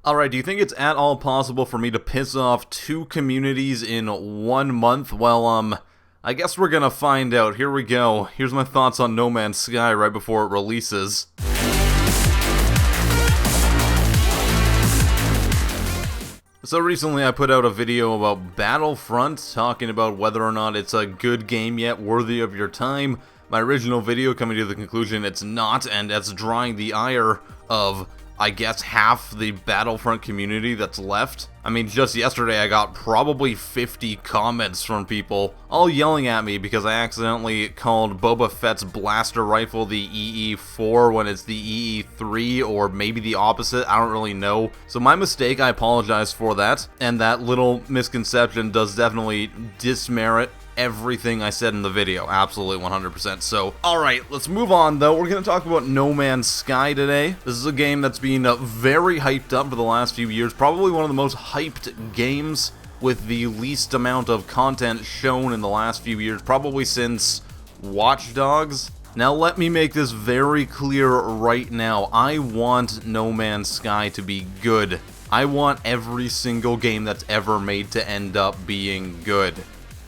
Alright, do you think it's at all possible for me to piss off two communities in 1 month? Well, I guess we're gonna find out. Here we go. Here's my thoughts on No Man's Sky right before it releases. So recently I put out a video about Battlefront, talking about whether or not it's a good game yet, worthy of your time. My original video coming to the conclusion it's not, and that's drawing the ire of, I guess, half the Battlefront community that's left. I mean, just yesterday I got probably 50 comments from people, all yelling at me because I accidentally called Boba Fett's blaster rifle the EE4 when it's the EE3, or maybe the opposite, I don't really know. So my mistake, I apologize for that, and that little misconception does definitely dismerit everything I said in the video, absolutely 100%. So, alright, let's move on though. We're going to talk about No Man's Sky today. This is a game that's been very hyped up for the last few years, probably one of the most hyped games with the least amount of content shown in the last few years, probably since Watch Dogs. Now let me make this very clear right now, I want No Man's Sky to be good. I want every single game that's ever made to end up being good,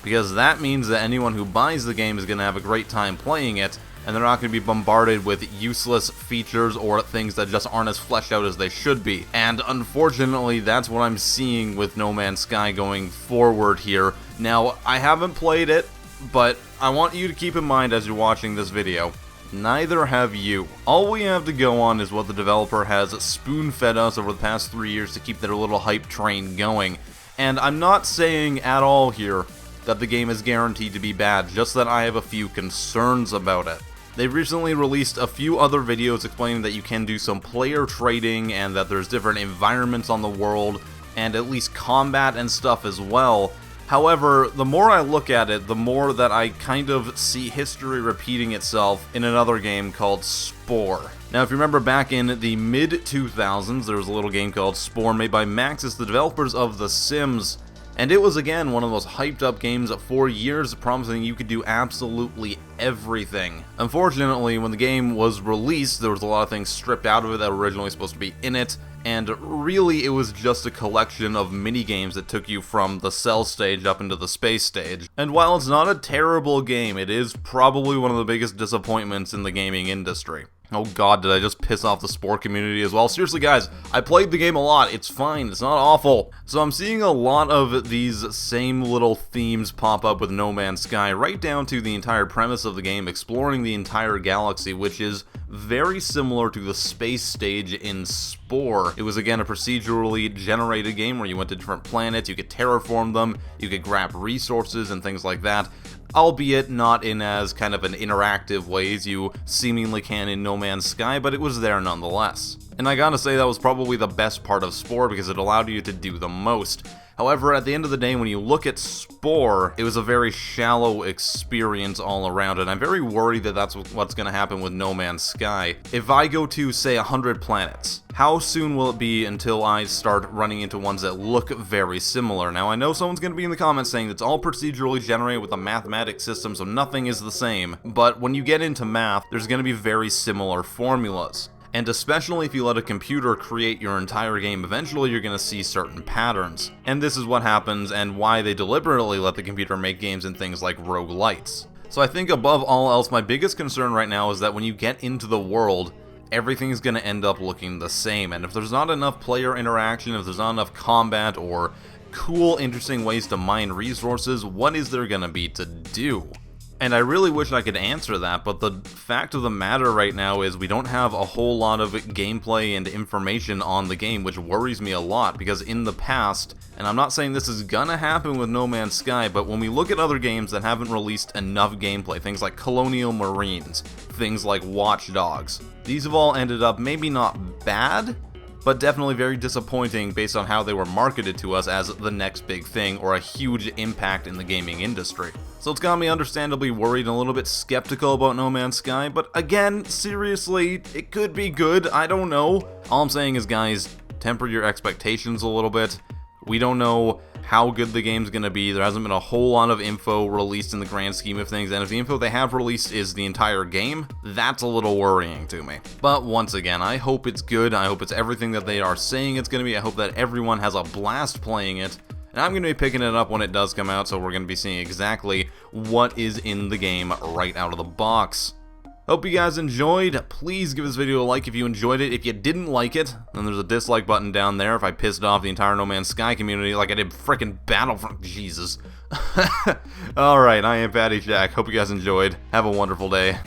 because that means that anyone who buys the game is going to have a great time playing it, and they're not going to be bombarded with useless features or things that just aren't as fleshed out as they should be. And unfortunately, that's what I'm seeing with No Man's Sky going forward here. Now, I haven't played it, but I want you to keep in mind as you're watching this video, neither have you. All we have to go on is what the developer has spoon-fed us over the past 3 years to keep their little hype train going. And I'm not saying at all here that the game is guaranteed to be bad, just that I have a few concerns about it. They've recently released a few other videos explaining that you can do some player trading and that there's different environments on the world and at least combat and stuff as well. However, the more I look at it, the more that I kind of see history repeating itself in another game called Spore. Now, if you remember back in the mid-2000s, there was a little game called Spore made by Maxis, the developers of The Sims. And it was, again, one of the most hyped up games for years, promising you could do absolutely everything. Unfortunately, when the game was released, there was a lot of things stripped out of it that were originally supposed to be in it, and really it was just a collection of mini-games that took you from the cell stage up into the space stage. And while it's not a terrible game, it is probably one of the biggest disappointments in the gaming industry. Oh god, did I just piss off the Spore community as well? Seriously guys, I played the game a lot, it's fine, it's not awful. So I'm seeing a lot of these same little themes pop up with No Man's Sky, right down to the entire premise of the game, exploring the entire galaxy, which is very similar to the space stage in Spore. It was again a procedurally generated game where you went to different planets, you could terraform them, you could grab resources and things like that, albeit not in as kind of an interactive way as you seemingly can in No Man's Sky, but it was there nonetheless. And I gotta say that was probably the best part of Spore because it allowed you to do the most. However, at the end of the day, when you look at Spore, it was a very shallow experience all around, and I'm very worried that that's what's going to happen with No Man's Sky. If I go to, say, 100 planets, how soon will it be until I start running into ones that look very similar? Now, I know someone's going to be in the comments saying it's all procedurally generated with a mathematics system, so nothing is the same, but when you get into math, there's going to be very similar formulas. And especially if you let a computer create your entire game, eventually you're going to see certain patterns. And this is what happens and why they deliberately let the computer make games in things like roguelites. So I think above all else, my biggest concern right now is that when you get into the world, everything's going to end up looking the same. And if there's not enough player interaction, if there's not enough combat or cool, interesting ways to mine resources, what is there going to be to do? And I really wish I could answer that, but the fact of the matter right now is we don't have a whole lot of gameplay and information on the game, which worries me a lot, because in the past, and I'm not saying this is gonna happen with No Man's Sky, but when we look at other games that haven't released enough gameplay, things like Colonial Marines, things like Watch Dogs, these have all ended up maybe not bad, but definitely very disappointing based on how they were marketed to us as the next big thing or a huge impact in the gaming industry. So it's got me understandably worried and a little bit skeptical about No Man's Sky, but again, seriously, it could be good, I don't know. All I'm saying is, guys, temper your expectations a little bit. We don't know how good the game's gonna be. There hasn't been a whole lot of info released in the grand scheme of things, and if the info they have released is the entire game, that's a little worrying to me. But once again, I hope it's good. I hope it's everything that they are saying it's gonna be. I hope that everyone has a blast playing it. And I'm going to be picking it up when it does come out, so we're going to be seeing exactly what is in the game right out of the box. Hope you guys enjoyed. Please give this video a like if you enjoyed it. If you didn't like it, then there's a dislike button down there if I pissed off the entire No Man's Sky community like I did frickin' Battlefront. Jesus. Alright, I am PattyJack. Hope you guys enjoyed. Have a wonderful day.